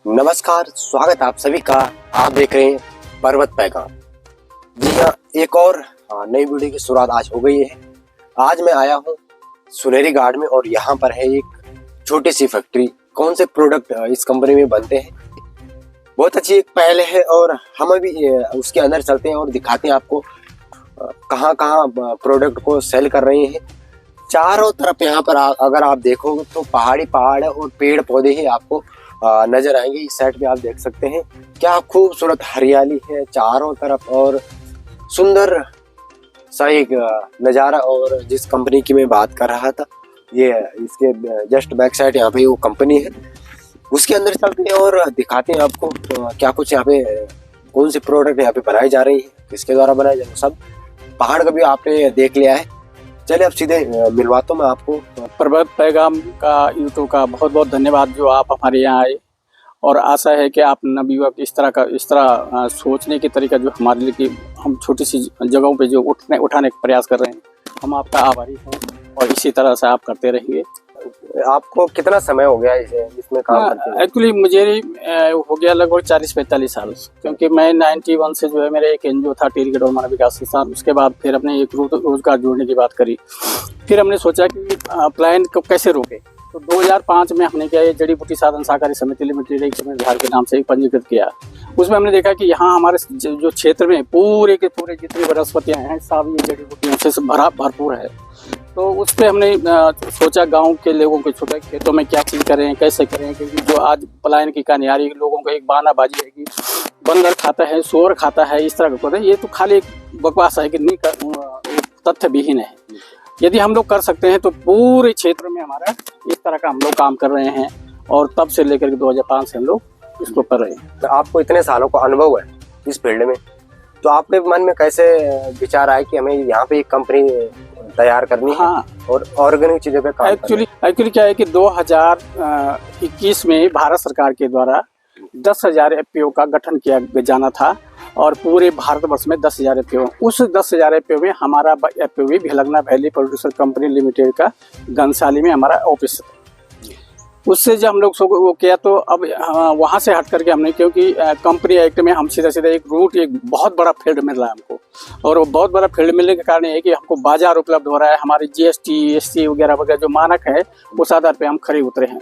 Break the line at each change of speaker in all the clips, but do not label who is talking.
नमस्कार, स्वागत आप सभी का। आप देख रहे हैं पर्वत पैगाम। जी हाँ, एक और नई वीडियो की शुरुआत आज हो गई है। आज मैं आया हूँ सुनहरी गार्ड में और यहाँ पर है एक छोटी सी फैक्ट्री। कौन से प्रोडक्ट इस कंपनी में बनते हैं, बहुत अच्छी एक पहल है और हम भी उसके अंदर चलते हैं और दिखाते हैं आपको कहाँ कहाँ प्रोडक्ट को सेल कर रहे हैं। चारों तरफ यहाँ पर अगर आप देखोगे तो पहाड़ है और पेड़ पौधे ही आपको नजर आएंगे। इस साइड पे आप देख सकते हैं क्या खूबसूरत हरियाली है चारों तरफ और सुंदर सा एक नज़ारा। और जिस कंपनी की मैं बात कर रहा था, ये इसके जस्ट बैक साइड यहाँ पे वो कंपनी है, उसके अंदर चलते हैं और दिखाते हैं आपको क्या कुछ यहाँ पे कौन सी प्रोडक्ट यहाँ पे बनाई जा रही है, किसके द्वारा बनाई जा रही है। सब पहाड़ का भी आपने देख लिया है। चलिए अब सीधे मिलवाता हूँ मैं आपको।
पर्वत पैगाम का यूट्यूब का बहुत बहुत धन्यवाद जो आप हमारे यहाँ आए, और आशा है कि आप नवयुवक इस तरह सोचने के तरीका जो हमारे लिए कि हम छोटी सी जगहों पे जो उठाने का प्रयास कर रहे हैं, हम आपका आभारी हैं और इसी तरह से आप करते रहेंगे।
आपको कितना समय हो गया इसमें काम करते हैं?
एक्चुअली मुझे हो गया लगभग 40-45 साल, क्योंकि मैं 91 से जो है मेरे एक एनजीओ था टेलीगढ़ और मानव विकास संस्थान। उसके बाद फिर अपने एक रोजगार जोड़ने की बात करी। फिर हमने सोचा कि प्लान को कैसे रोके, तो 2005 में हमने क्या, ये जड़ी बूटी साधन सहकारी समिति लिमिटेड एक बिहार के नाम से एक पंजीकृत किया। उसमें हमने देखा कि यहाँ हमारे जो क्षेत्र में पूरे के पूरे जितनी वनस्पतियाँ हैं सब ये जड़ी बूटियों से भरपूर है। तो उस पर हमने सोचा गांव के लोगों के छोटे खेतों में क्या चीज़ करें, कैसे करें, क्योंकि जो आज पलायन की कहानी आ रही है, लोगों को एक बहानाबाजी है कि बंदर खाता है, सूअर खाता है, इस तरह का। ये तो खाली एक बकवास है कि नहीं, तथ्य विहीन है। यदि हम लोग कर सकते हैं तो पूरे क्षेत्र में हमारा इस तरह का हम लोग काम कर रहे हैं, और तब से लेकर के 2005 से हम लोग इसको कर रहे हैं।
तो आपको इतने सालों का अनुभव है इस फील्ड में, तो आपके मन में कैसे विचार आया कि हमें यहाँ पे एक कंपनी तैयार करनी है?
हाँ,
और ऑर्गेनिक चीजों पे काम
एक्चुअली क्या है कि 2021 में भारत सरकार के द्वारा 10,000 एफपीओ का गठन किया जाना था, और पूरे भारतवर्ष में 10,000 एफपीओ। उस 10,000 एफपीओ में हमारा एफपीओ भी भिलगना वैली प्रोड्यूसर कंपनी लिमिटेड का घनसाली में हमारा ऑफिस था। उससे जब हम लोग वो किया, तो अब वहाँ से हट करके हमने, क्योंकि कंपनी एक्ट में हम सीधा एक रूट, एक बहुत बड़ा फील्ड मिल रहा है हमको, और वो बहुत बड़ा फील्ड मिलने के कारण है कि हमको बाजार उपलब्ध हो रहा है। हमारे जीएसटी एसटी वगैरह जो मानक है उस आधार पे हम खड़े उतरे हैं।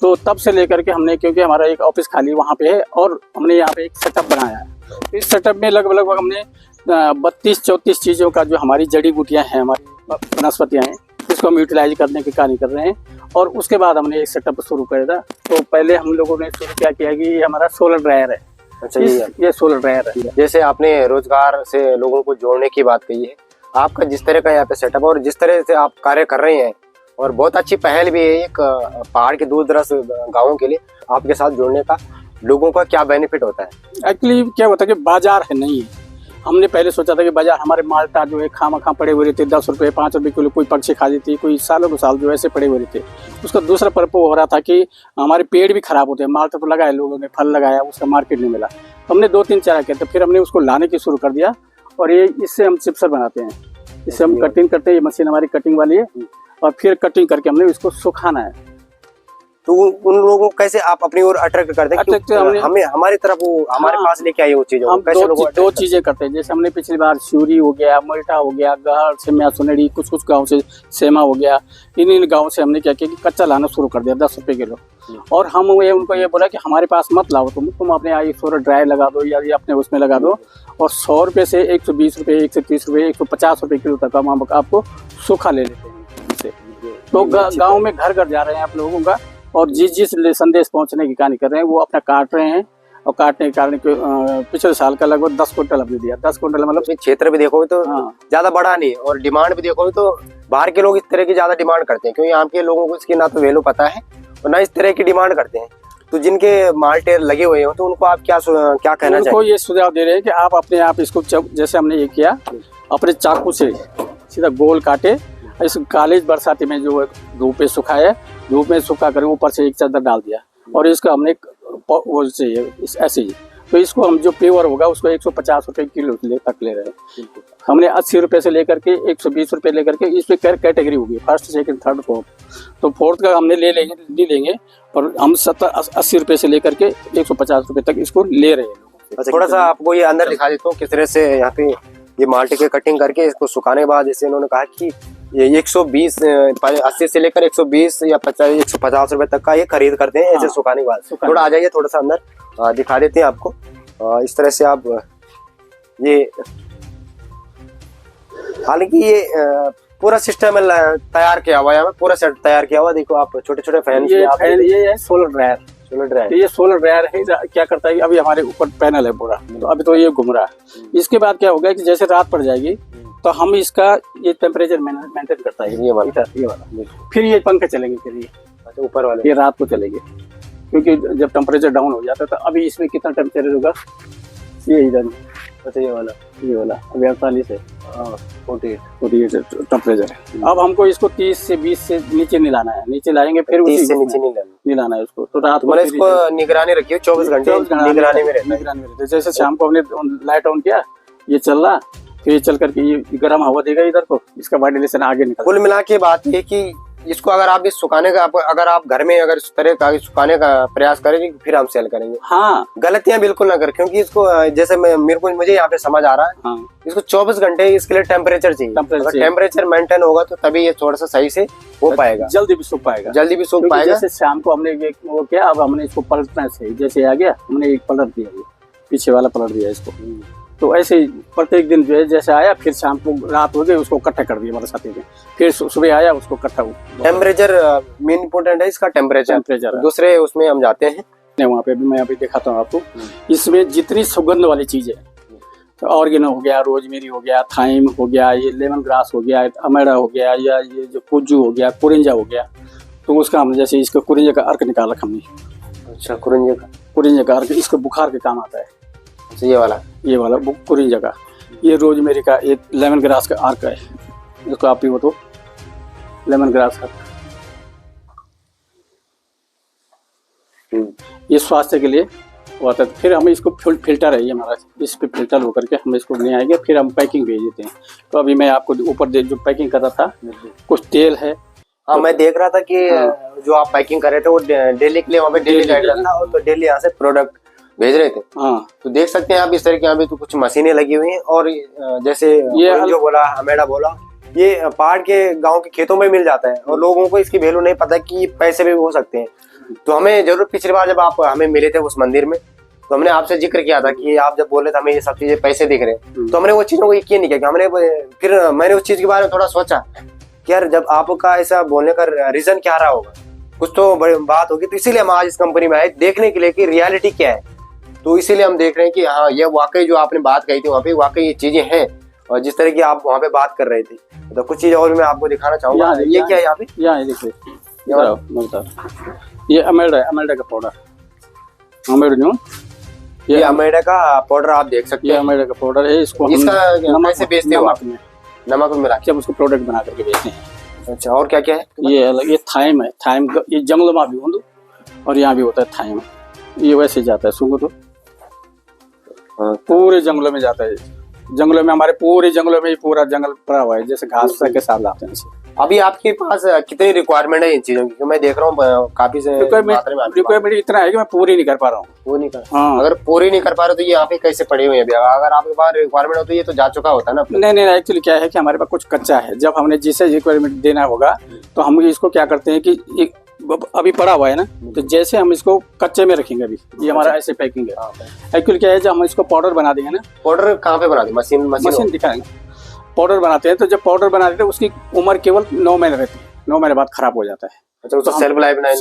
तो तब से लेकर के हमने, क्योंकि हमारा एक ऑफिस खाली वहाँ पे है और हमने यहाँ पे एक सेटअप बनाया है। इस सेटअप में लगभग हमने 32-34 चीज़ों का, जो हमारी जड़ी बूटियाँ हैं, हमारी वनस्पतियाँ हैं, इसको हम यूटिलाइज करने की कार्य कर रहे हैं। और उसके बाद हमने एक सेटअप शुरू किया था। तो पहले हम लोगों ने शुरू क्या किया कि ये हमारा सोलर ड्रायर है।
अच्छा,
ये सोलर ड्रायर है।
जैसे आपने रोजगार से लोगों को जोड़ने की बात कही है, आपका जिस तरह का यहाँ पे सेटअप और जिस तरह से आप कार्य कर रहे हैं, और बहुत अच्छी पहल भी है एक पहाड़ के दूर दराज गाँवों के लिए आपके साथ जोड़ने का, लोगों का क्या बेनिफिट होता है?
एक्चुअली क्या होता है कि बाजार है नहीं है। हमने पहले सोचा था कि बाजार हमारे माल्टा जो है खामा पड़े हुए रहते, 10 रुपये 5 रुपये किलो, कोई पक्षी खा देती, कोई सालों को साल जो ऐसे पड़े हुए रहते। उसका दूसरा पर्पज हो रहा था कि हमारे पेड़ भी खराब होते हैं। माल्टा तो लगाया लोगों ने, फल लगाया, उसका मार्केट नहीं मिला। हमने 2-3 चारा किया, तो फिर हमने उसको लाने की शुरू कर दिया, और ये इससे हम चिप्सर बनाते हैं। इससे हम कटिंग करते हैं, ये मशीन हमारी कटिंग वाली है, और फिर कटिंग करके हमने इसको सुखाना है।
तो उन लोगों को कैसे आप अपनी ओर अट्रैक्ट करते हैं? हमें हमारी तरफ वो हमारे पास लेके आइए वो चीज़।
हम दो चीजें करते हैं। जैसे हमने पिछली बार श्यूरी हो गया, मल्टा हो गया, गहर सेमिया सुनेड़ी, कुछ गाँव से सेमा हो गया, इन गाँव से हमने क्या किया कि कच्चा लाना शुरू कर दिया 10 रुपये किलो। और हम उनको ये बोला कि हमारे पास मत लाओ, तुम अपने यहाँ सोलर ड्राई लगा दो या ये अपने उसमें लगा दो, और 100 रुपये से 120 रुपये, 130 रुपये, 150 रुपये किलो तक हम आपको सूखा ले लेते हैं। तो गाँव में घर घर जा रहे हैं आप लोगों का, और जिस संदेश पहुंचने की कहानी कर रहे हैं वो अपना काट रहे हैं, और काटने के कारण पिछले साल का लगभग 10 क्विंटल हमने दिया। 10 क्विंटल मतलब
क्षेत्र भी देखोगे तो ज्यादा बड़ा नहीं, और डिमांड भी देखोगे तो बाहर के लोग इस तरह की ज्यादा डिमांड करते हैं, क्योंकि यहाँ के लोगों को इसकी ना तो वैल्यू पता है और ना इस तरह की डिमांड करते हैं। तो जिनके माल्टे लगे हुए हो, तो उनको आप क्या कहना चाहिए?
उनको ये सुझाव दे रहे हैं कि आप इसको, जैसे हमने ये किया, अपने चाकू से सीधा गोल काटे, इस कालेज बरसाती में जो धूप में सुखाया, धूप में सुखा कर ऊपर से एक चादर डाल दिया, और इसका हमने वो चाहिए ऐसे ही तो इसको हम जो प्योर होगा उसको 150 रुपए किलो तक ले रहे हैं। हमने 80 रुपए से लेकर के 120 रुपए लेकर के इस पे कैटेगरी होगी, फर्स्ट सेकंड थर्ड फोर्थ। तो फोर्थ का हमने ले लेंगे और हम 80 रुपए से लेकर के 150 रुपए तक इसको ले रहे हैं।
अच्छा, थोड़ा सा आपको ये अंदर दिखा देता हूँ किस तरह से यहाँ पे ये माल्टे के कटिंग करके इसको सुखाने के बाद जैसे इन्होंने कहा कि ये 120 80 से लेकर 120 या 150 रुपए तक का ये खरीद करते हैं ऐसे सुखाने के बाद। थोड़ा आ जाइए, थोड़ा सा अंदर दिखा देते हैं आपको। इस तरह से आप ये, हालांकि ये पूरा सिस्टम तैयार किया हुआ है, पूरा सेट तैयार किया हुआ। देखो आप छोटे छोटे फैन,
ये है सोलर ड्रायर। ये सोलर ड्रायर है, क्या करता है कि अभी हमारे ऊपर पैनल है पूरा, तो अभी तो ये घूम रहा है। इसके बाद क्या होगा कि जैसे रात पड़ जाएगी तो हम इसका ये टेम्परेचर मेंटेन करता है, ये वाला। फिर ये पंखे चलेंगे, फिर ये ऊपर वाले ये रात को चलेंगे, क्योंकि जब टेम्परेचर डाउन हो जाता है तो अभी इसमें कितना टेम्परेचर होगा, ये इधर, अच्छा ये वाला अभी 48 है, 48 टेम्परेचर है। अब हमको इसको 30 से 20 से नीचे नहीं लाना है, नीचे लाएंगे फिर 30 से नीचे नहीं लाना है उसको। तो रात को
इसको निगरानी रखिए, 24 घंटे निगरानी में रहता है।
जैसे शाम को हमने लाइट ऑन किया, ये चल रहा, फिर चल करके ये गर्म हवा देगा इधर को, इसका वेंटिलेशन आगे निकल।
कुल मिला के बात ये कि इसको अगर आप इस सुखाने का, अगर आप घर में अगर इस तरह का सुखाने का प्रयास करेंगे फिर हम सेल करेंगे।
हाँ,
गलतियां बिल्कुल ना करें, क्योंकि इसको जैसे मुझे यहाँ पे समझ आ रहा है।
हाँ,
इसको 24 घंटे इसके लिए टेम्परेचर चाहिए। अगर टेम्परेचर मेंटेन होगा तो तभी ये थोड़ा सा सही से हो पाएगा,
जल्दी भी सूख पाएगा। जैसे शाम को हमने वो किया, अब हमने इसको पलटना चाहिए, जैसे आ गया हमने एक पलट दिया, पीछे वाला पलट दिया इसको। तो ऐसे ही प्रत्येक दिन जो है जैसे आया, फिर शाम को रात हो गई उसको इकट्ठा कर दिया बरसाती में, फिर सुबह आया उसको इकट्ठा।
टेम्परेचर मेन इम्पोर्टेंट है, इसका टेम्परेचर। दूसरे उसमें हम जाते हैं,
वहाँ पे भी मैं अभी दिखाता हूँ आपको। इसमें जितनी सुगंध वाली चीज है, तो ऑर्गेनो हो गया, रोजमेरी हो गया, थाइम हो गया, ये लेमन ग्रास हो गया, अमेड़ा हो गया, या ये जो कुजू हो गया, कुरिंजा हो गया, तो उसका हमने जैसे इसको कुरिंजा का अर्क निकाला हमने।
अच्छा, कुरिंजा का अर्क इसको बुखार के काम आता है। ये वाला कुरिंजा का, ये रोजमेरी का, एक लेमन ग्रास का अर्क है, इसको आप पियो तो लेमन ग्रास का, ये स्वास्थ्य के लिए होता है। फिर हम इसको फिल्टर है ये हमारा, इस पे फिल्टर होकर के हम इसको ले आएंगे, फिर हम पैकिंग भेज देते हैं। तो अभी मैं आपको ऊपर जो पैकिंग कर रहा था, कुछ तेल है। हाँ, मैं देख रहा था कि जो आप पैकिंग कर रहे थे वो डेली के लिए वहाँ पे डेली गाइडलाइन था, तो डेली यहाँ से प्रोडक्ट भेज रहे थे।
हाँ,
तो देख सकते हैं आप इस तरह की यहाँ पे तो कुछ मशीनें लगी हुई हैं, और जैसे ये जो बोला, अमेड़ा बोला, ये पहाड़ के गांव के खेतों में मिल जाता है, और लोगों को इसकी वैल्यू नहीं पता कि पैसे भी हो सकते हैं। तो हमें जरूर, पिछली बार जब आप हमें मिले थे उस मंदिर में, तो हमने आपसे जिक्र किया था कि आप जब बोले थे हमें ये सब चीजें पैसे दिख रहे हैं, तो हमने वो चीजों को यकीन नहीं किया। मैंने उस चीज के बारे में थोड़ा सोचा कि यार, जब आपका ऐसा बोलने का रीजन क्या रहा होगा, कुछ तो बड़ी बात होगी। तो इसीलिए हम आज इस कंपनी में आए, देखने के लिए कि रियलिटी क्या है। तो इसीलिए हम देख रहे हैं कि हाँ, ये वाकई जो आपने बात कही थी वहाँ पे वाकई ये चीजें हैं, और जिस तरह की आप वहाँ पे बात कर रहे थे। तो कुछ चीजें और मैं आपको दिखाना चाहूंगा। ये क्या है यहाँ पे?
यहाँ देखिए, ये अमेड़ा का पाउडर,
ये अमेड़ा का पाउडर आप देख सकते हैं।
ये अमेड़ा का पाउडर है, इसको
इसका कैसे बेचते हो? नमक में मिला के
हम उसको प्रोडक्ट बना करके बेचते हैं।
अच्छा, और क्या क्या है?
ये थाइम है, थाइम ये जंगल में भी होंगे और यहाँ भी होता है थाइम। ये वैसे जाता है सुंगो, तो पूरे जंगलों में जाता है। जंगलों में, हमारे पूरे जंगलों में पूरा जंगल पड़ा हुआ है, जैसे घास के साथ लाते हैं।
अभी आपके पास कितनी रिक्वायरमेंट है इन चीजों की? मैं देख रहा हूँ काफी
रिक्वायरमेंट इतना है कि मैं पूरी नहीं कर पा रहा हूँ।
वो नहीं कर, हाँ। अगर पूरी नहीं कर पा रहे तो ये यहाँ पे कैसे पड़े हुए हैं? अगर आपके पास रिक्वायरमेंट हो तो ये तो जा चुका होता है ना।
नहीं, एक्चुअली क्या है कि हमारे पास कुछ कच्चा है। जब हमने जिसे रिक्वायरमेंट देना होगा तो हम इसको क्या करते हैं कि अभी पड़ा हुआ है ना, तो जैसे हम इसको कच्चे में रखेंगे, अभी ये हमारा ऐसे पैकिंग है। एक्चुअली क्या है, जब हम इसको पाउडर बना देंगे ना,
पाउडर कहाँ पे बना देंगे? मशीन दिखाएंगे।
पाउडर बनाते हैं, तो जब पाउडर बना देते हैं उसकी उम्र केवल 9 महीने रहती है, 9 महीने बाद खराब हो जाता है।
अच्छा, तो सेल्फ लाइफ
नहीं।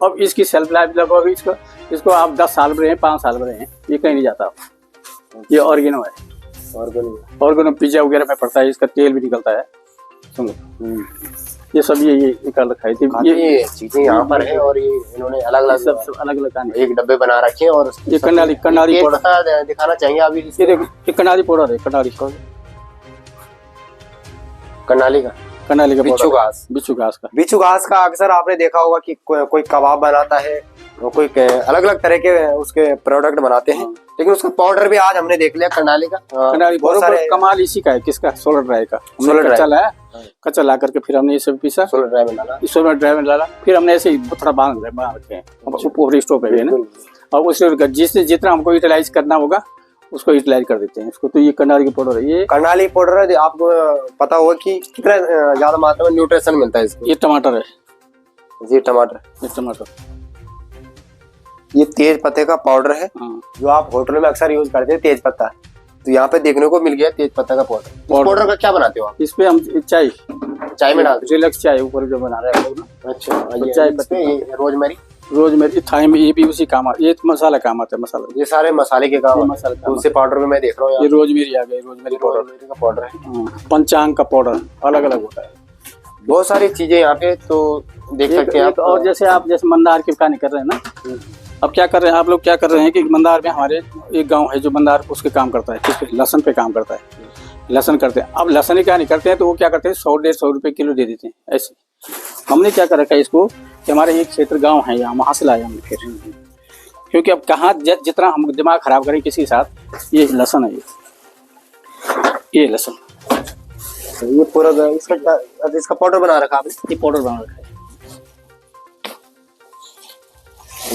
अब इसकी सेल्फ लाइफ लगभग इसको आप 10 साल में रहे, 5 साल में रहे, ये कहीं नहीं जाता। ये ऑर्गेनो है, ऑर्गेनो पिज्जा वगैरह में पड़ता है, इसका तेल भी निकलता है। सुनो, ये सब ये निकाल रखा है।
ये चीजें यहाँ पर है, और ये इन्होंने अलग अलग एक डब्बे बना रखे हैं। और
ये कनाली
पाउडर दिखाना चाहिए अभी।
ये देखो, ये कनाली पाउडर है, करनाली का
बिच्छू घास।
बिच्छू घास का।
बिच्छू घास का अक्सर आपने देखा होगा कि कोई कबाब बनाता है, कोई अलग अलग तरह के उसके प्रोडक्ट बनाते हैं, लेकिन उसका पाउडर भी आज हमने देख लिया करनाली का।
करनाली बहुत सारे कमाल इसी का है। किसका? सोलर ड्राई का। सोलर कच्चा लाया, कच्चा ला करके फिर हमने ये सब पीसा, सोलर ड्राई में डाला, सोलर ड्राई में डाला, फिर हमने ऐसे ही थोड़ा बांध रखे हैं ऊपर स्टोव पे है ना, और उससे जिससे जितना हमको यूटिलाइज करना होगा उसको यूटिलाइज कर देते हैं इसको। तो ये करनाली का पाउडर है। ये करनाली पाउडर है, आपको पता होगा कि कितना ज्यादा मात्रा में न्यूट्रिशन मिलता है इसको। ये टमाटर है, ये टमाटर, ये तेज पत्ते का पाउडर है जो आप होटलों में अक्सर यूज करते हैं, तेज पत्ता। तो यहाँ पे देखने को मिल गया तेज पत्ता का पाउडर। पाउडर का क्या बनाते हो आप? इस पे हम चाय में डालते हैं, रिलैक्स चाय ऊपर जो बना रहे हैं हम लोग। अच्छा, तो चाय पत्ते, रोजमेरी, थाइम, ये भी उसी काम आता है। ये मसाला काम आता है, मसाला, ये सारे मसाले के काम, मसाला उसी पाउडर में मैं देख रहा हूँ। ये रोजमेरी आ गई, रोजमेरी का पाउडर है। पंचांग का पाउडर अलग अलग होता है, बहुत सारी चीजें यहाँ पे तो देख सकते हैं आप। और जैसे मंदार की कहानी कर रहे हैं ना, अब क्या कर रहे हैं आप लोग, क्या कर रहे हैं कि मंदार में हमारे एक गांव है जो मंदार उसके काम करता है, किस लहसुन पे काम करता है, लहसुन करते हैं। अब लहसुन ही क्या नहीं करते हैं तो वो क्या करते हैं 100-150 रुपए किलो दे देते हैं ऐसे। हमने क्या कर रखा है इसको कि हमारे एक क्षेत्र गांव है यहाँ, वहां से लाए हमने फिर, क्योंकि अब कहाँ जितना हम दिमाग खराब करें किसी के साथ। ये लहसुन है, ये लहसुन, ये पूरा इसका पाउडर बना रखा आपने? ये पाउडर बना रखा है,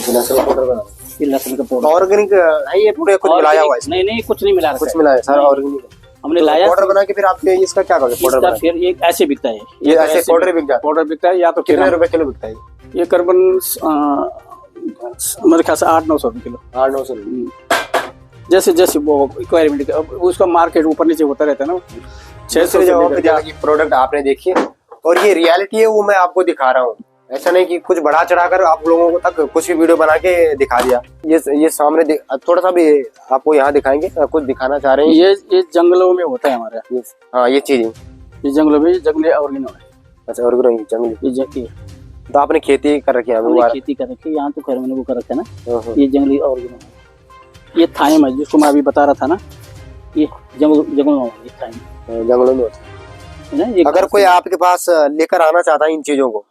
लहसुन का पाउडर बना, ये लहसुन का पाउडर ऑर्गेनिक है। ये पूरे कुछ मिलाया हुआ है? नहीं, कुछ नहीं मिला, कुछ मिलाया, सारा ऑर्गेनिक हमने लाया। पाउडर बना के फिर आपके इसका क्या करते हैं? पाउडर फिर ये ऐसे बिकता है, ये ऐसे पाउडर बिक जाता है। पाउडर बिकता है, या तो कितने रुपए किलो बिकता है ये? करीबन मेरे ख्याल से 800-900 रुपए किलो। 800-900 रुपए, जैसे वो रिक्वायरमेंट, उसका मार्केट ऊपर नीचे होता रहता है ना। 600 प्रोडक्ट आपने देखिए, और ये रियलिटी है, वो मैं आपको दिखा रहा हूँ। ऐसा नहीं कि कुछ बढ़ा चढ़ाकर आप लोगों को तक कुछ भी वीडियो बना के दिखा दिया। ये सामने थोड़ा सा भी आपको यहाँ दिखाएंगे, कुछ दिखाना चाह रहे हैं। ये जंगलों में होता है हमारे। हाँ, ये चीज, ये जंगलों में, जंगली ऑर्गेनो है। अच्छा, ऑर्गेनो जंगली। तो आपने खेती कर रखी है? खेती कर रखी है यहाँ, तो खैर मैंने वो कर रखा है ना। ये जंगली ऑर्गेनो है। ये थाइम है जिसको मैं अभी बता रहा था ना, ये जंगलों में होता है। अगर कोई आपके पास लेकर आना चाहता है इन चीजों को,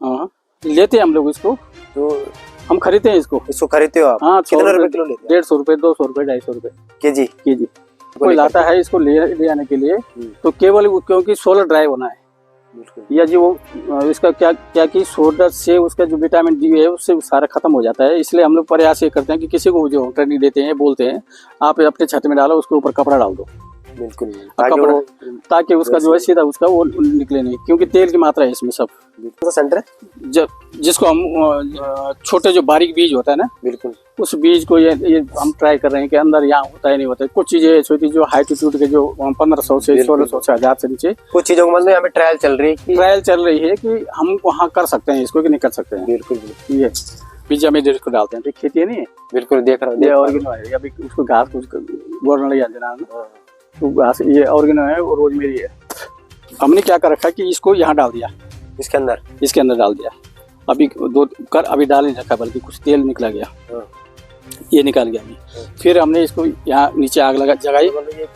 लेते हैं हम लोग इसको, तो हम खरीदते हैं इसको खरीदते हो आप? हाँ, कितने रुपए किलो लेते हैं? 150 रुपए, 200 रुपए, 250 रुपए केजी। कोई लाता है इसको ले आने के लिए, तो केवल क्योंकि सोलर ड्राई होना है, या जी वो इसका क्या कि सोलर से उसका जो विटामिन डी है उससे सारा खत्म हो जाता है। इसलिए हम लोग प्रयास ये करते हैं कि किसी को जो ट्रेनिंग देते हैं बोलते हैं आप अपने छत में डालो, उसके ऊपर कपड़ा डाल दो, बिल्कुल, ताकि उसका जो है सीधा उसका वो निकले नहीं, क्योंकि तेल की मात्रा है इसमें सब। सेंटर है जिसको हम छोटे जो बारीक बीज होता है ना, बिल्कुल, उस बीज को ये हम ट्राई कर रहे हैं कि अंदर यहाँ होता है नहीं होता है। कुछ चीजें ऐसी होती जो हाइटीट्यूड के जो 1500 से 1600 से 1000 से नीचे, कुछ चीजों को मतलब यहाँ पे ट्रायल चल रही है कि हम वहाँ कर सकते हैं इसको कि नहीं कर सकते हैं। बिल्कुल, ये बीजा में को डालते हैं, खेती है नहीं, बिल्कुल देख रहा हूँ। ऑर्गेनो है, अभी उसको घास गोरना लग जाना, तो घास ये ऑर्गेनो है और रोजमेरी है। हमने क्या कर रखा है कि इसको यहाँ डाल दिया, इसके अंदर डाल दिया। अभी डाल नहीं रखा, बल्कि कुछ तेल निकला गया, ये निकाल गया। फिर हमने इसको यहाँ नीचे आग जगाई,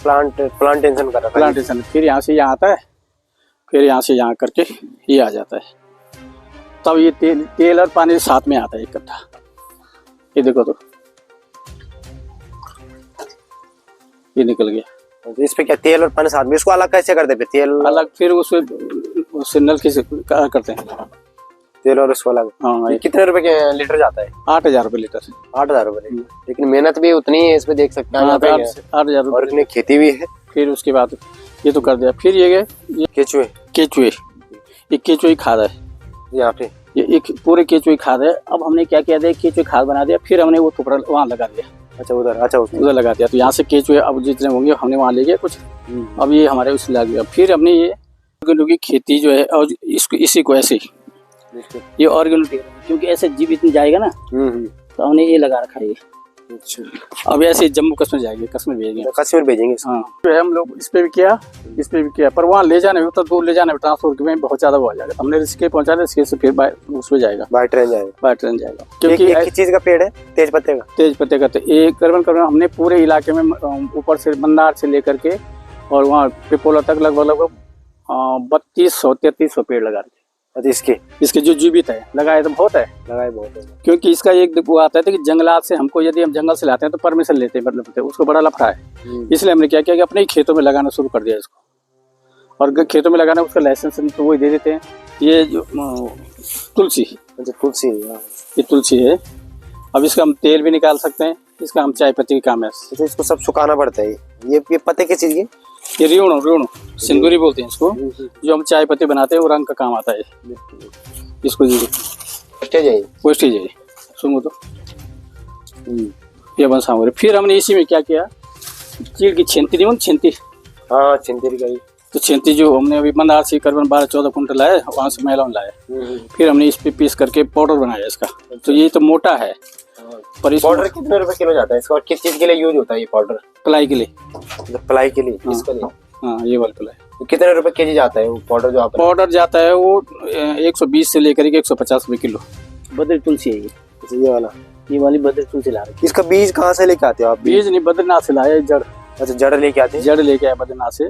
प्लांटेशन कर रखा, प्लांटेशन। फिर यहाँ से यहाँ आता है, फिर यहाँ से यहाँ करके ये आ जाता है, तब ये तेल और पानी साथ में आता है इकट्ठा। ये देखो, तो ये निकल गया। इस पे क्या तेल और पानी साथ में, इसको अलग कैसे करते हैं? तेल अलग, फिर उससे नलके से करते हैं तेल और उसको अलग। हाँ, कितने रुपए के लीटर जाता है? 8000 रुपए लीटर। 8000 रुपए, लेकिन मेहनत भी उतनी है इसमें, देख सकते हैं 8000 रुपए, और इसमें खेती भी है। फिर उसके बाद ये तो कर दिया। फिर ये केचुए, ये केचुए खाद है यहाँ पे, ये एक पूरे केचुए खाद है। अब हमने क्या किया था, केचुए खाद बना दिया, फिर हमने वो टुकड़ा वहाँ लगा दिया। अच्छा, उधर लगा दिया, तो यहाँ से केचुए अब जितने होंगे हमने वहाँ ले गए कुछ, अब ये हमारे उससे लग गया। फिर हमने ये ऑर्गेनो की खेती जो है, और इसी को ऐसे ये ऑर्गेनो, क्योंकि ऐसे जीवित में जाएगा ना, तो हमने ये लगा रखा है। अच्छा, अब ऐसे जम्मू कश्मीर जाएंगे, कश्मीर भेजेंगे। हाँ, हम लोग इस पे भी किया, पर वहाँ ले जाने में, तो दूर ले जाने में ट्रांसपोर्ट में बहुत ज्यादा वो आ जाएगा। हमने रिस्के पहुँचा, रिस्के से फिर उस पे जाएगा, बाय ट्रेन जाएगा। क्योंकि एक चीज का पेड़ है, तेज पत्ते का। तो एक करीबन हमने पूरे इलाके में ऊपर से मंदार से लेकर के और वहाँ पिपोला तक लगभग 3200-3300 पेड़ लगा रखे।
अच्छा,
इसके जो जीवित है, लगाए तो बहुत है,
लगाए बहुत है।
क्योंकि इसका एक वो आता है कि जंगलात से हमको, यदि हम जंगल से लाते हैं तो परमिशन लेते हैं, मतलब उसको बड़ा लफड़ा है। इसलिए हमने क्या किया कि अपने ही खेतों में लगाना शुरू कर दिया इसको, और खेतों में लगाना उसका लाइसेंस तो वही दे देते हैं। ये जो तुलसी,
अच्छा तुलसी,
ये तुलसी है। अब इसका हम तेल भी निकाल सकते हैं, इसका हम चाय पत्ती के काम है।
तो इसको सब सुखाना पड़ता है। ये पत्ते किस चीज की?
ये रेणु सिंदूरी बोलते हैं इसको, जो हम चाय पत्ती बनाते हैं वो रंग का काम आता है इसको। जी वेस्टेज है, सुनो तो ये बन सामग्री। फिर हमने इसी में क्या किया, चीड़ की छेंती नहीं, छेंती,
हाँ छेंती का,
तो छेंती जो हमने अभी मंदार से करीबन 12-14 कुंटल लाए, वहाँ से मैलोन लाए। फिर हमने इस पे पीस करके पाउडर बनाया इसका। तो ये तो मोटा है, पर इस
पाउडर कितने रुपए किलो जाता है इसका, और किस चीज के लिए यूज होता है ये पाउडर?
प्लाई के लिए।
प्लाई के लिए? इसके लिए?
हाँ, ये वाला प्लाई।
तो कितने रुपए केजी जाता है वो पाउडर जो आप?
पाउडर जाता है वो 120 से लेकर के 150 रुपए किलो। बद्री तुलसी है
ये वाला,
ये वाली बद्री तुलसी ला रही।
इसका बीज कहाँ से लेके आते हो आप?
बीज नहीं, बद्रीनाथ से लाया, जड़।
अच्छा, जड़ लेके आते हैं?
जड़ लेके आए बद्रीनाथ से।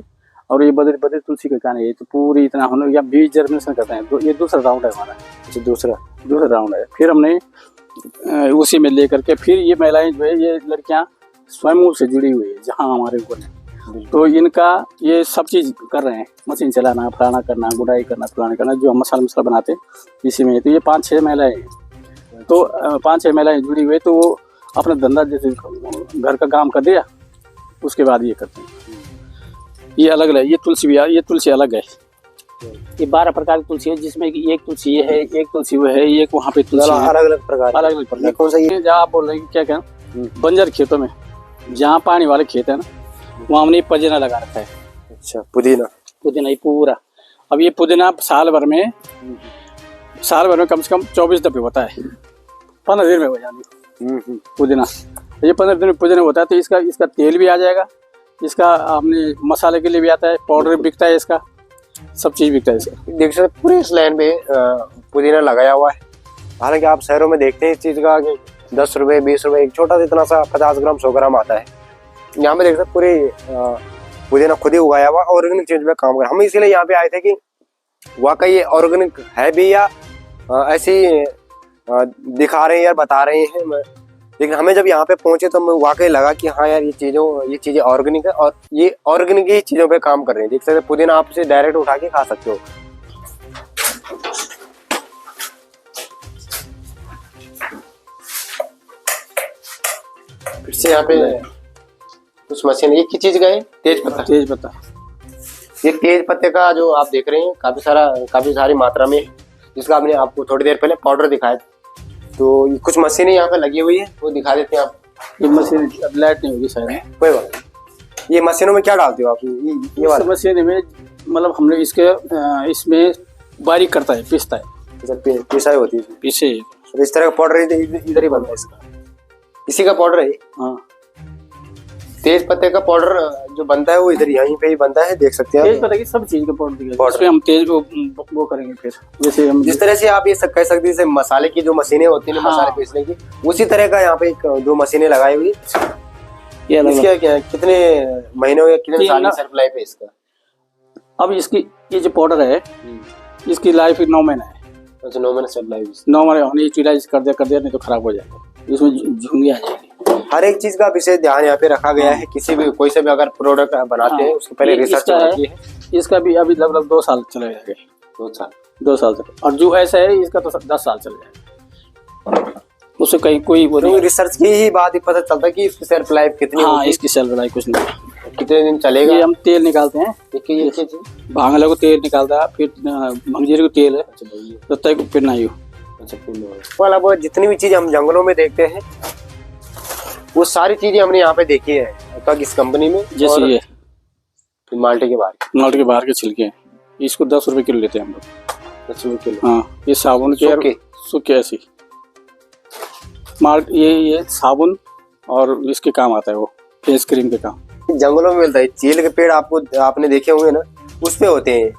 और ये बद्री तुलसी का कान है, ये तो पूरी इतना हम लोग या बीज जर्मिनेशन करते हैं। ये दूसरा राउंड है हमारा।
अच्छा, दूसरा
राउंड है। फिर हमने उसी में लेकर के, फिर ये महिलाएं जो है, ये लड़कियां स्वयं से जुड़ी हुई है जहाँ हमारे ऊपर है, तो इनका ये सब चीज कर रहे हैं, मशीन चलाना, फलाना करना, गुड़ाई करना, फलाना करना, जो हम मसाला बनाते हैं इसी में। तो ये 5-6 महिलाएं हैं, तो 5-6 महिलाएं जुड़ी हुई, तो वो अपना धंधा जैसे घर का काम कर दिया, उसके बाद ये करते हैं। ये अलग है, ये तुलसी भी, ये तुलसी अलग है। ये 12 प्रकार की तुलसी है, जिसमें कि एक तुलसी ये है, एक तुलसी वो है, एक वहाँ पे तुलसी है।
अलग-अलग प्रकार। ये कौन सा? ये
जहाँ आप बोल रहे हैं क्या कहें, बंजर खेतों में, जहाँ पानी वाले खेत है ना, वहाँ हमने पुदीना लगा रखा है।
अच्छा, पुदीना
ये पूरा। अब ये पुदीना साल भर में कम से कम 24 दफे होता है, 15 दिन में हो जाती पुदीना। ये 15 दिन में पुदीना होता है, तो इसका तेल भी आ जाएगा, इसका हमने मसाले के लिए भी आता है, पाउडर बिकता है, इसका सब चीज बिकता है इसका।
देख सकते पूरे इस लाइन पे पुदीना लगाया हुआ है। हालांकि आप शहरों में देखते हैं इस चीज का कि 10 रुपए 20 रुपए एक छोटा सा इतना सा 50 ग्राम 100 ग्राम आता है। यहाँ पे देख सकते पूरे पुदीना खुद ही उगाया हुआ ऑर्गेनिक चीज में काम कर। हम इसीलिए यहाँ पे आए थे कि वाकई ये ऑर्गेनिक है भी या ऐसे ही दिखा रहे हैं यार, बता रहे हैं। लेकिन हमें जब यहाँ पे पहुंचे तो हमें वाकई लगा कि हाँ यार, ये चीजें ऑर्गेनिक है और ये ऑर्गेनिक ही चीजों पे काम कर रहे हैं। देख सकते पुदीना आप इसे डायरेक्ट उठा के खा सकते हो। फिर से यहाँ पे कुछ मशीन, ये किस चीज का है? तेज पत्ता। ये तेज पत्ते का जो आप देख रहे हैं काफी सारी मात्रा में, जिसका आपने आपको थोड़ी देर पहले पाउडर दिखाया। तो ये कुछ मशीनें यहाँ पे लगी हुई है, वो दिखा देते हैं आप।
ये मशीन अब लाइट नहीं होगी शायद,
कोई बात नहीं। ये मशीनों में क्या डालते हो आप? ये वाला
मशीन में मतलब हम लोग इसमें बारीक करता है, पीसता है।
पिसाई होती है
पीसे।
तो इस तरह का पाउडर इधर ही बनता है इसका, इसी का पाउडर है।
हाँ,
तेज पत्ते का पाउडर जो बनता है वो इधर यहीं पे ही बनता है, देख सकते हैं।
तेज पत्ते की सब चीज का पाउडर हम तेज वो करेंगे। फिर जैसे हम
जिस तरह से आप ये कह सकते हैं मसाले की जो मशीनें होती हैं, मसाले पीसने की, उसी तरह का यहाँ पे 2 मशीनें लगाई हुई। ये इसका क्या कितने महीनों या कितने साल की शेल्फ लाइफ है इसका? अब
इसकी ये जो पाउडर है, इसकी लाइफ 9 महीना है।
अच्छा, 9 महीने शेल्फ लाइफ।
9 महीने हमने यूटिलाइज कर दिया नहीं तो खराब हो जाएगा, इसमें झुंगी आ जाएगी।
हर एक चीज का विशेष ध्यान यहाँ पे रखा गया है। कोई से भी अगर प्रोडक्ट बनाते हैं उसके पहले रिसर्च होती है।
इसका भी अभी लगभग 2 साल चले जाएंगे। 2 साल तक। और जो ऐसा है इसका तो 10 साल चले जाएगा। उससे कहीं कोई
रिसर्च की ही बात ही पता चलता है कि इसकी शेल्फ लाइफ कितनी।
हाँ, इसकी शेल्फ लाइफ कुछ नहीं,
कितने दिन चलेगा।
ये हम तेल निकालते हैं, भांगले को तेल निकालता है, फिर मंजीरे को तेल है, तब तक फिर नहीं हो।
मतलब जितनी भी चीज हम जंगलों में देखते हैं वो सारी चीजें हमने यहाँ पे देखी है इस कंपनी में।
जैसे ये
माल्टे के बाहर के
छिलके हैं, इसको 10 रुपए किलो लेते हैं हम लोग।
10 रुपए किलो?
हाँ, ये साबुन के सूखे ऐसी ये साबुन और इसके काम आता है, वो फेस क्रीम के काम।
जंगलों में मिलता है। चील के पेड़ आपने देखे होंगे ना, उस पे होते हैं,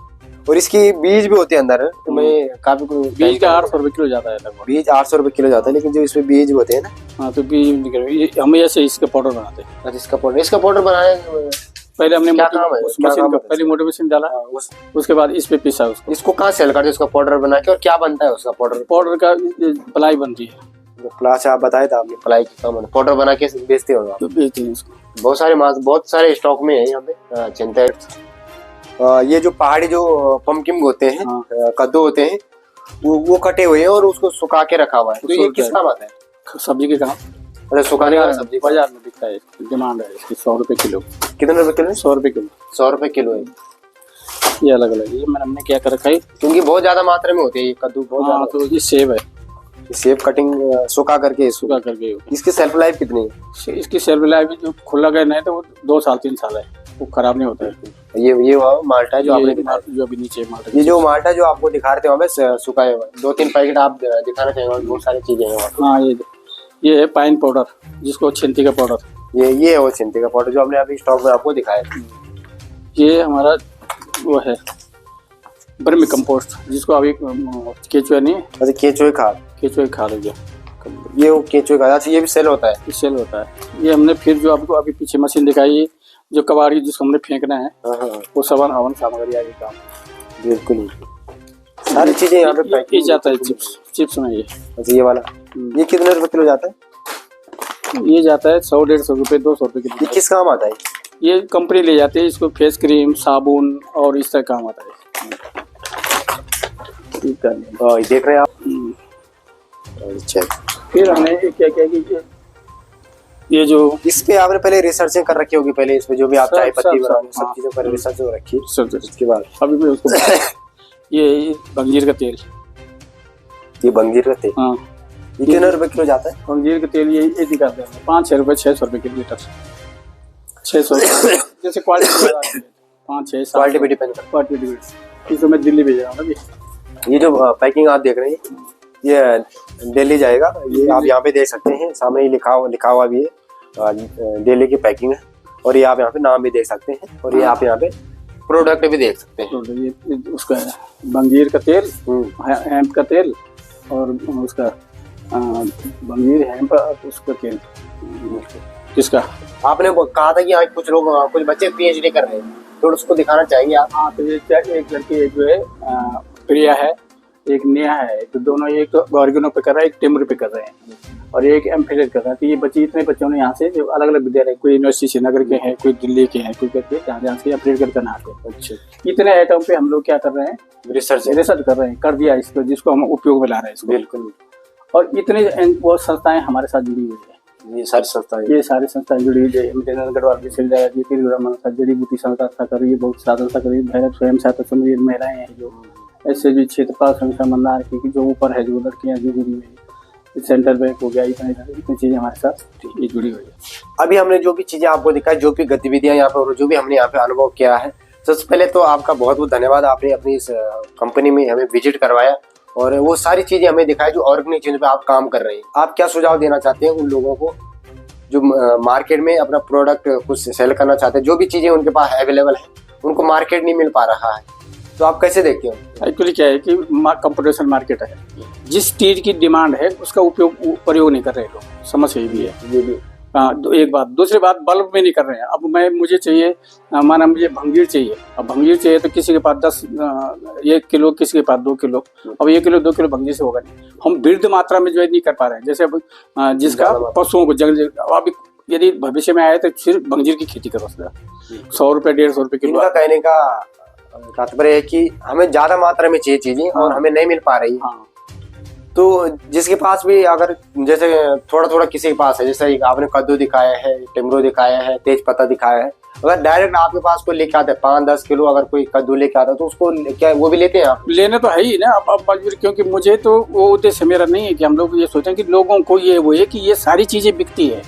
और इसकी बीज भी होते हैं अंदर। तो मैं काफी
बीज का 800 रुपए किलो जाता है लगभग।
बीज 800 रुपए किलो जाता है, लेकिन जो इसमें बीज होते हैं ना।
हाँ, तो बीज हम ऐसे इसका पाउडर बनाते हैं।
इसका पाउडर बनाने
पहले हमने
क्या काम है?
उस
क्या
मशीन
काम
को
है?
पहले मोटर मशीन डाला, उसके बाद इस पे पीसा उसको।
इसको कहाँ सेल करते हैं उसका पाउडर बना के, और क्या बनता है उसका पाउडर?
पाउडर का प्लाई बन रही है,
प्लास आप बताए था आपने, प्लाई की काम है, पाउडर बना के बेचते हो आप?
तो बेचते हैं उसको।
बहुत सारे स्टॉक में है यहाँ पे चिंता। ये जो पहाड़ी जो पंपकिन होते हैं,
हाँ।
कद्दू होते हैं, वो कटे हुए हैं और उसको सुखा के रखा हुआ है। तो ये किस काम आता है?
सब्जी के काम,
अरे सुखाने वाला सब्जी
बाजार में बिकता है, डिमांड है इसकी 100 रुपए किलो।
कितने रुपए किलो?
100 रुपए किलो।
100 रुपए किलो है।
ये अलग अलग, ये मैंने हमने क्या कर रखा है,
क्योंकि बहुत ज्यादा मात्रा में होते हैं ये कद्दू, बहुत
हाँ।
ज्यादा।
तो ये सेब है,
सेब कटिंग सुखा करके
सुखा करके।
इसकी सेल्फ लाइफ कितनी है?
इसकी सेल्फ लाइफ जो खुला गया नहीं तो वो 2 साल 3 साल है, वो खराब नहीं होता है।
ये माल्टा है जो आपने दिखाया,
जो अभी नीचे माल्टा,
ये जो माल्टा जो आपको दिखा रहे थे वहाँ पे सुखाए हुए 2-3 पैकेट आप दिखाना चाहेंगे? और बहुत सारी चीजें हैं वहाँ पे।
हाँ। ये है पाइन पाउडर, जिसको छिंती का पाउडर।
ये है वो चिंती का पाउडर जो हमने अभी स्टॉक में आपको दिखाया था।
ये हमारा वो है वर्मी कंपोस्ट, जिसको अभी केचुआ नहीं,
अच्छा, केचुए खाद।
केचुआ खा लीजिए,
ये वो केचुए खाद, अच्छा ये भी सेल होता है?
सेल होता है। ये हमने फिर जो आपको अभी पीछे मशीन दिखाई, जो कबाड़ी जिसको हमने फेंकना है,
हाँ।
वो सवन हवन सामग्री आगे काम।
बिल्कुल सारी चीजें यहाँ पे
ये
पैकिंग
जाता है चिप्स में। ये
अच्छा ये वाला, ये कितने रुपए किलो जाता है?
ये जाता है 100-150 रुपए, 200 रुपए
ये
किलो।
किस काम आता है?
ये कंपनी ले जाती है इसको, फेस क्रीम, साबुन और इस तरह काम आता है।
ये देख रहे हैं आप? अच्छा,
फिर हमने क्या किया कि ये जो
इस पे आपने पहले रिसर्चिंग कर रखी होगी, पहले इसमें जो भी आप
सब-
चाय पत्ती
सब-
बनाओगे
सब,
सब
हाँ।
चीजों पर रिसर्च हो रखी।
सब
उसके बाद
अभी मैं उसको ये बंजीर का तेल,
ये बंजीर का तेल,
हाँ।
ये कितने रुपए किलो जाता है?
बंजीर का तेल ये निकालते हैं 5-6 रुपए, 600 रुपए के लीटर, 600 जैसे क्वालिटी 5-6
क्वालिटी पे डिपेंड करता
क्वालिटी। इसको मैं दिल्ली भेज रहा हूँ अभी।
है। ये जो पैकिंग आप देख रहे हैं ये दिल्ली जाएगा, ये आप यहाँ पे देख सकते हैं, सामने ही लिखा हुआ भी है दिल्ली की पैकिंग है। और ये आप यहाँ पे नाम भी देख सकते हैं, और ये आप यहाँ पे प्रोडक्ट भी देख सकते हैं।
तो ये उसका है बंजीर का तेल, हेम्प का तेल, और उसका बंजीर हेम्प उसका तेल। किसका?
आपने कहा था कि आज कुछ लोग कुछ बच्चे पीएचडी कर रहे हैं, तो उसको दिखाना चाहिए आप।
हाँ, तो ये एक लड़की जो है प्रिया है, एक नेहा है, तो दोनों एक तो ऑर्गेनो पे कर रहा है, एक टिम्बर पे कर रहे हैं, और एक एमफिल कर रहा है। तो ये बच्चे, इतने बच्चों ने यहाँ से जो अलग अलग विद्यालय, कोई यूनिवर्सिटी श्रीनगर के हैं, कोई दिल्ली के हैं, कोई करके जहाँ से अपडेट करना आते हैं।
अच्छा,
इतने आइटम पे हम लोग क्या कर रहे हैं,
रिसर्च
रिसर्च कर रहे हैं, कर दिया इसको, जिसको हम उपयोग में ला रहे हैं इसको।
बिल्कुल।
और इतने वो संस्थाएं हमारे साथ जुड़ी हुई है,
ये सारी संस्थाएं,
ये सारी संस्थाएं जुड़ी हुई है। गढ़वाल विश्वविद्यालय, जड़ी बूटी संस्था कर रही है, बहुत साधन कर रही है, भैरव स्वयं सहायता समूह महिलाएं हैं जो, ऐसे भी क्षेत्रपाल संस्था मंदार की जो ऊपर है, जो लड़कियां जो जुड़ी हुई है, सेंट्रल बैंक हो गया, इतनी चीजें हमारे साथ ये जुड़ी हुई है।
अभी हमने जो भी चीजें आपको दिखाई, जो भी गतिविधियां यहाँ पे और जो भी हमने यहाँ पे अनुभव किया है, सबसे पहले तो आपका बहुत बहुत धन्यवाद। आपने अपनी इस कंपनी में हमें विजिट करवाया और वो सारी चीजें हमें दिखाई जो ऑर्गेनिक चीजों पे आप काम कर रहे हैं। आप क्या सुझाव देना चाहते हैं उन लोगों को जो मार्केट में अपना प्रोडक्ट कुछ सेल करना चाहते हैं, जो भी चीजें उनके पास अवेलेबल है, उनको मार्केट नहीं मिल पा रहा है, तो आप कैसे देखते हो?
एक्चुअली क्या है कि कंपटीशन मार्केट है, जिस चीज की डिमांड है उसका प्रयोग नहीं कर रहे लोग, समस्या ये भी है।
ये भी
हाँ, एक बात। दूसरी बात, बल्ब में नहीं कर रहे हैं। अब मुझे चाहिए, माना मुझे भंगीर चाहिए, अब भंगीर चाहिए तो किसी के पास 1 किलो, किसी के पास 2 किलो। अब 1 किलो 2 किलो भंगीर से होगा नहीं, हम वृद्ध मात्रा में जो है नहीं कर पा रहे हैं। जैसे अब जिसका पशुओं को अब यदि भविष्य में आए तो सिर्फ भंगीर की खेती करो, 100 रुपए 150 रुपए किलो।
इनका कहने का तात्पर्य है कि हमें ज्यादा मात्रा में चाहिए चीजें और हमें नहीं मिल पा रही।
हाँ,
तो जिसके पास भी अगर जैसे थोड़ा थोड़ा किसी के पास है, जैसे आपने कद्दू दिखाया है, टिमरो दिखाया है, तेज पत्ता दिखाया है, अगर डायरेक्ट आपके पास कोई लेके आता है 5-10 किलो, अगर कोई कद्दू लेके आता है तो उसको क्या वो भी लेते हैं आप?
लेने तो है ही ना। अब मजबूरी, क्योंकि मुझे तो वो उद्देश्य मेरा नहीं है कि हम लोग ये सोचें कि लोगों को ये वो है कि ये सारी चीजें बिकती है।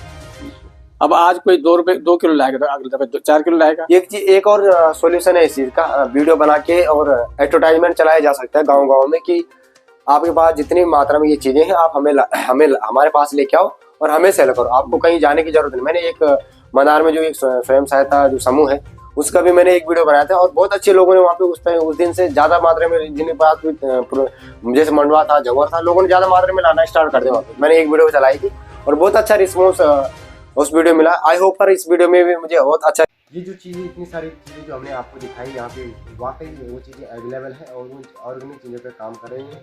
अब आज कोई 2 किलो लाएगा तो अगले दफे 4 किलो लाएगा।
एक और सॉल्यूशन है इस चीज का, वीडियो बना के और एडवर्टाइजमेंट चलाया जा सकता है गाँव में कि आपके पास जितनी मात्रा में ये चीजें हैं आप हमें हमारे पास लेके आओ और हमें सेल करो, आपको कहीं जाने की जरूरत नहीं। मैंने एक मनार में जो एक स्वयं सहायता जो समूह है उसका भी मैंने एक वीडियो बनाया था और बहुत अच्छे लोगों ने वहाँ पे उस दिन से ज्यादा मात्रा में, जिनके पास जैसे मंडवा था, जवर था, लोगों ने ज्यादा मात्रा में लाना स्टार्ट कर दिया। मैंने एक वीडियो चलाई थी और बहुत अच्छा रिस्पॉन्स उस वीडियो मिला। आई होप पर इस वीडियो में भी मुझे बहुत अच्छा, ये जो चीज़ें, इतनी सारी चीज़ें जो हमने आपको दिखाई यहाँ पे, वाकई वो चीज़ें अवेलेबल है और उन ऑर्गेनिक चीज़ों पे काम कर रही हैं।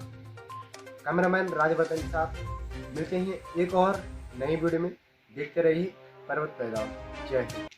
कैमरामैन राजवर्धन के साथ मिलते हैं एक और नई वीडियो में। देखते रहिए पर्वत पैगाम। जय हिंद।